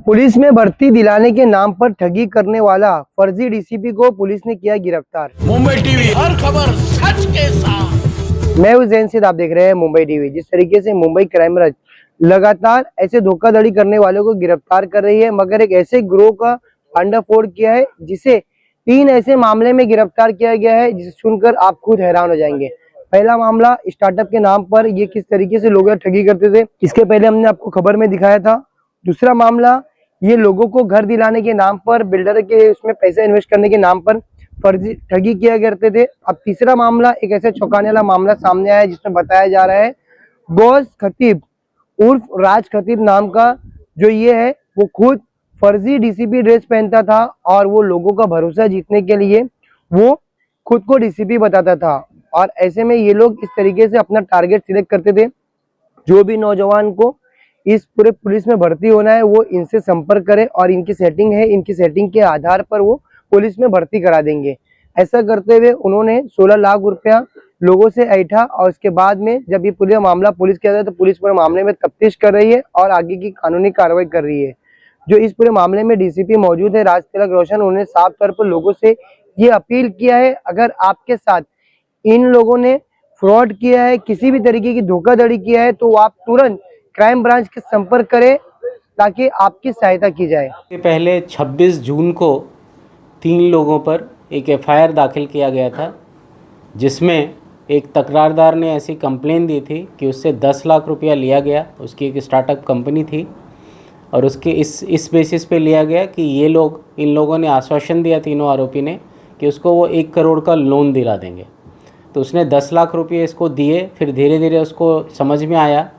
Police में भर्ती दिलाने के नाम पर ठगी करने वाला फर्जी डीसीपी को पुलिस ने किया गिरफ्तार। मुंबई टीवी, हर खबर सच के साथ। मैं उज्जैन से, आप देख रहे हैं मुंबई टीवी। जिस तरीके से मुंबई क्राइम ब्रांच लगातार ऐसे धोखाधड़ी करने वालों को गिरफ्तार कर रही है, मगर एक ऐसे गिरोह का अंडाफोड़ किया है जिसे 3 ऐसे मामले में गिरफ्तार किया गया है, जिसे सुनकर आप खुद हैरान हो जाएंगे। पहला मामला, स्टार्टअप के नाम पर ये किस तरीके से लोग ठगी करते थे, इसके पहले हमने आपको खबर में दिखाया था। दूसरा मामला, ये लोगों को घर दिलाने के नाम पर, बिल्डर के उसमें पैसे इन्वेस्ट करने के नाम पर फर्जी ठगी किया करते थे। अब तीसरा मामला, एक ऐसे चौंकाने वाला मामला सामने आया है जिसमें बताया जा रहा है गौस खतीब उर्फ राज खतीब नाम का जो ये है, वो खुद फर्जी डीसीपी ड्रेस पहनता था और वो लोगों का भरोसा जीतने के लिए वो खुद को डीसीपी बताता था। और ऐसे में ये लोग इस तरीके से अपना टारगेट सिलेक्ट करते थे। जो भी नौजवान को इस पूरे पुलिस में भर्ती होना है वो इनसे संपर्क करे और इनकी सेटिंग है, इनकी सेटिंग के आधार पर वो पुलिस में भर्ती करा देंगे। ऐसा करते हुए उन्होंने 16 लाख रुपया लोगों से ऐंठा और उसके बाद में जब ये पूरा मामला पुलिस के आता है तो पुलिस पूरे मामले में तफ्तीश कर रही है और आगे की कानूनी कार्रवाई कर रही है। जो इस पूरे मामले में डीसीपी मौजूद है राज तिलक रोशन, उन्होंने साफ तौर पर लोगों से ये अपील किया है, अगर आपके साथ इन लोगों ने फ्रॉड किया है, किसी भी तरीके की धोखाधड़ी किया है, तो आप तुरंत क्राइम ब्रांच के संपर्क करें ताकि आपकी सहायता की जाए। पहले 26 जून को 3 लोगों पर एक एफआईआर दाखिल किया गया था, जिसमें एक तकरारदार ने ऐसी कंप्लेन दी थी कि उससे 10 लाख रुपया लिया गया। उसकी एक स्टार्टअप कंपनी थी और उसके इस बेसिस पे लिया गया कि इन लोगों ने आश्वासन दिया, तीनों आरोपी ने, कि उसको वो 1 करोड़ का लोन दिला देंगे। तो उसने 10 लाख रुपये इसको दिए। फिर धीरे धीरे उसको समझ में आया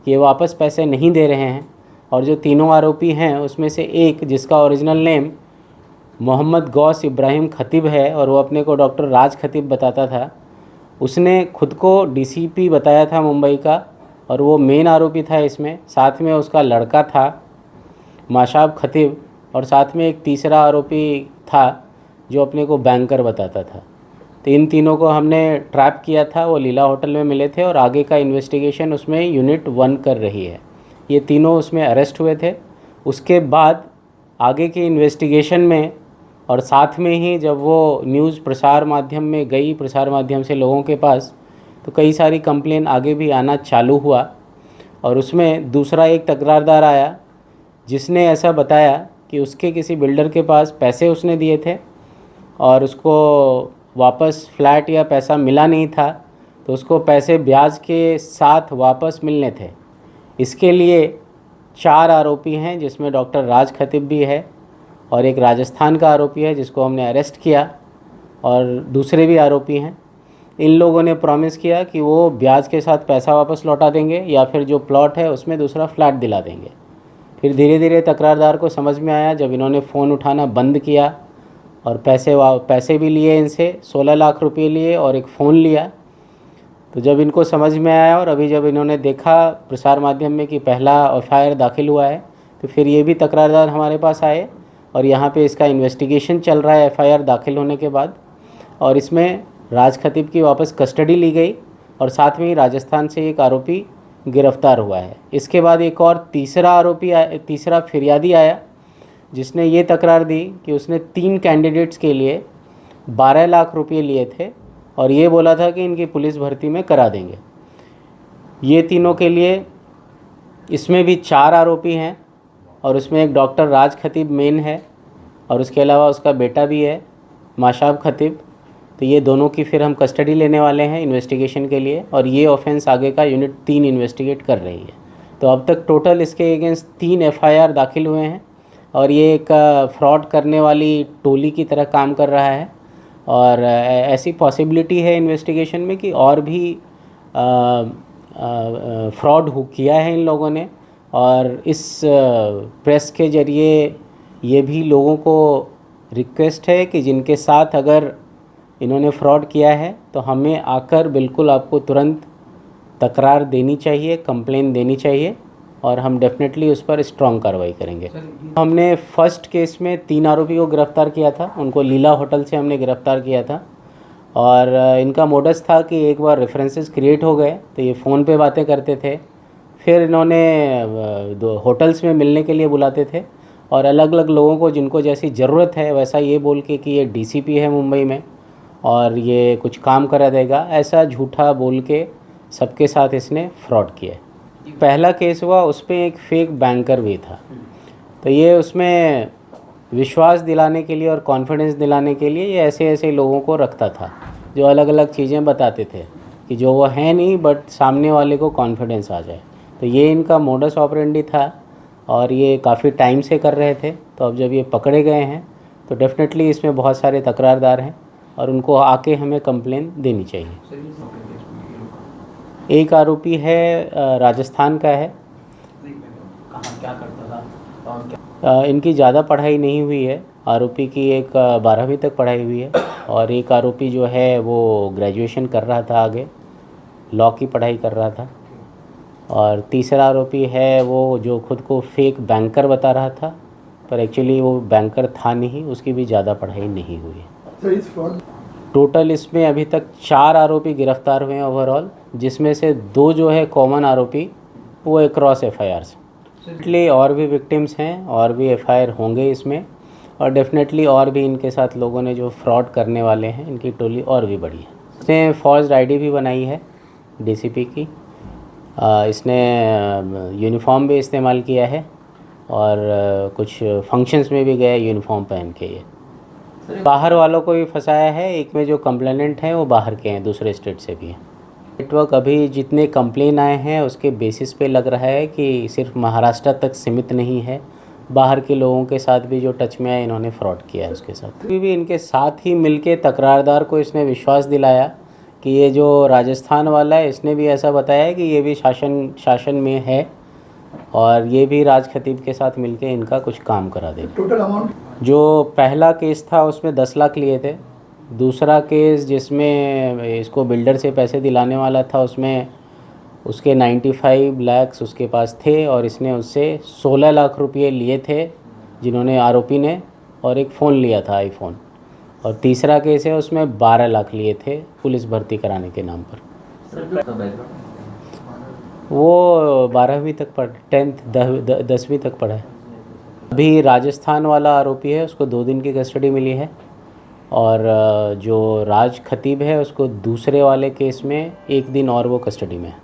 कि ये वापस पैसे नहीं दे रहे हैं और जो तीनों आरोपी हैं उसमें से एक, जिसका ओरिजिनल नेम मोहम्मद गौस इब्राहिम खतीब है और वो अपने को डॉक्टर राज खतीब बताता था, उसने खुद को डीसीपी बताया था मुंबई का और वो मेन आरोपी था इसमें। साथ में उसका लड़का था माशाब खतीब और साथ में एक तीसरा आरोपी था जो अपने को बैंकर बताता था। तो इन तीनों को हमने ट्रैप किया था, वो लीला होटल में मिले थे और आगे का इन्वेस्टिगेशन उसमें यूनिट 1 कर रही है। ये तीनों उसमें अरेस्ट हुए थे। उसके बाद आगे के इन्वेस्टिगेशन में और साथ में ही जब वो न्यूज़ प्रसार माध्यम में गई, प्रसार माध्यम से लोगों के पास, तो कई सारी कंप्लेन आगे भी आना चालू हुआ। और उसमें दूसरा एक तकरारदार आया जिसने ऐसा बताया कि उसके किसी बिल्डर के पास पैसे उसने दिए थे और उसको वापस फ्लैट या पैसा मिला नहीं था, तो उसको पैसे ब्याज के साथ वापस मिलने थे। इसके लिए 4 आरोपी हैं, जिसमें डॉक्टर राज खतीब भी है और एक राजस्थान का आरोपी है जिसको हमने अरेस्ट किया और दूसरे भी आरोपी हैं। इन लोगों ने प्रॉमिस किया कि वो ब्याज के साथ पैसा वापस लौटा देंगे या फिर जो प्लॉट है उसमें दूसरा फ्लैट दिला देंगे। फिर धीरे धीरे तकरारदार को समझ में आया, जब इन्होंने फ़ोन उठाना बंद किया और पैसे भी लिए इनसे, 16 लाख रुपये लिए और एक फ़ोन लिया। तो जब इनको समझ में आया और अभी जब इन्होंने देखा प्रसार माध्यम में कि पहला एफआईआर दाखिल हुआ है, तो फिर ये भी तकरारदार हमारे पास आए और यहाँ पे इसका इन्वेस्टिगेशन चल रहा है एफआईआर दाखिल होने के बाद। और इसमें राज खतीब की वापस कस्टडी ली गई और साथ में ही राजस्थान से एक आरोपी गिरफ्तार हुआ है। इसके बाद एक और तीसरा फिरियादी आया जिसने ये तकरार दी कि उसने 3 कैंडिडेट्स के लिए 12 लाख रुपये लिए थे और ये बोला था कि इनकी पुलिस भर्ती में करा देंगे। ये तीनों के लिए इसमें भी 4 आरोपी हैं और उसमें एक डॉक्टर राज खतीब मेन है और उसके अलावा उसका बेटा भी है माशाब खतीब। तो ये दोनों की फिर हम कस्टडी लेने वाले हैं इन्वेस्टिगेशन के लिए और ये ऑफेंस आगे का यूनिट 3 इन्वेस्टिगेट कर रही है। तो अब तक टोटल इसके अगेंस्ट 3 एफआईआर दाखिल हुए हैं और ये एक फ्रॉड करने वाली टोली की तरह काम कर रहा है। और ऐसी पॉसिबिलिटी है इन्वेस्टिगेशन में कि और भी फ्रॉड किया है इन लोगों ने। और इस प्रेस के ज़रिए ये भी लोगों को रिक्वेस्ट है कि जिनके साथ अगर इन्होंने फ्रॉड किया है तो हमें आकर बिल्कुल आपको तुरंत तकरार देनी चाहिए, कंप्लेन देनी चाहिए और हम डेफिनेटली उस पर स्ट्रॉन्ग कार्रवाई करेंगे। हमने फर्स्ट केस में 3 आरोपी को गिरफ़्तार किया था, उनको लीला होटल से हमने गिरफ़्तार किया था और इनका मोडस था कि एक बार रेफरेंसेस क्रिएट हो गए तो ये फ़ोन पे बातें करते थे, फिर इन्होंने होटल्स में मिलने के लिए बुलाते थे और अलग अलग लोगों को जिनको जैसी ज़रूरत है वैसा ये बोल के कि ये डीसीपी है मुंबई में और ये कुछ काम करा देगा, ऐसा झूठा बोल के सबके साथ इसने फ्रॉड किया है। पहला केस हुआ उस पर एक फेक बैंकर भी था, तो ये उसमें विश्वास दिलाने के लिए और कॉन्फिडेंस दिलाने के लिए ये ऐसे ऐसे लोगों को रखता था जो अलग अलग चीज़ें बताते थे कि जो वो है नहीं बट सामने वाले को कॉन्फिडेंस आ जाए। तो ये इनका मोडस ऑपरेंडी था और ये काफ़ी टाइम से कर रहे थे। तो अब जब ये पकड़े गए हैं तो डेफिनेटली इसमें बहुत सारे तकरारदार हैं और उनको आके हमें कंप्लेन देनी चाहिए। एक आरोपी है राजस्थान का है। क्या करता था और क्या? इनकी ज़्यादा पढ़ाई नहीं हुई है। आरोपी की एक 12वीं तक पढ़ाई हुई है और एक आरोपी जो है वो ग्रेजुएशन कर रहा था, आगे लॉ की पढ़ाई कर रहा था। और तीसरा आरोपी है वो जो खुद को फेक बैंकर बता रहा था पर एक्चुअली वो बैंकर था नहीं, उसकी भी ज़्यादा पढ़ाई नहीं हुई है। टोटल इसमें अभी तक 4 आरोपी गिरफ्तार हुए हैं ओवरऑल, जिसमें से 2 जो है कॉमन आरोपी वो अक्रॉस एफआईआर डेफिनेटली और भी विक्टिम्स हैं और भी एफआईआर होंगे इसमें, और डेफिनेटली और भी इनके साथ लोगों ने जो फ्रॉड करने वाले हैं इनकी टोली और भी बड़ी है। इसने फॉर्ज्ड आईडी भी बनाई है डीसीपी की, इसने यूनिफॉर्म भी इस्तेमाल किया है और कुछ फंक्शंस में भी गया यूनिफॉर्म पहन के। ये बाहर वालों को भी फंसाया है। एक में जो कंप्लेनेंट हैं वो बाहर के हैं, दूसरे स्टेट से भी हैं। नेटवर्क अभी जितने कंप्लेन आए हैं उसके बेसिस पे लग रहा है कि सिर्फ महाराष्ट्र तक सीमित नहीं है, बाहर के लोगों के साथ भी जो टच में आए इन्होंने फ्रॉड किया है उसके साथ। अभी भी इनके साथ ही मिलके तकरारदार को इसने विश्वास दिलाया कि ये जो राजस्थान वाला है इसने भी ऐसा बताया कि ये भी शासन में है और ये भी राज खतीब के साथ मिलके इनका कुछ काम करा देगा। टोटल अमाउंट जो पहला केस था उसमें 10 लाख लिए थे। दूसरा केस जिसमें इसको बिल्डर से पैसे दिलाने वाला था उसमें उसके 95 लाख उसके पास थे और इसने उससे 16 लाख रुपये लिए थे जिन्होंने आरोपी ने, और एक फ़ोन लिया था आईफोन। और तीसरा केस है उसमें 12 लाख लिए थे पुलिस भर्ती कराने के नाम पर। वो 12वीं तक पढ़ 10वीं तक पढ़ा है। अभी राजस्थान वाला आरोपी है उसको 2 दिन की कस्टडी मिली है और जो राज खतीब है उसको दूसरे वाले केस में 1 दिन और वो कस्टडी में है।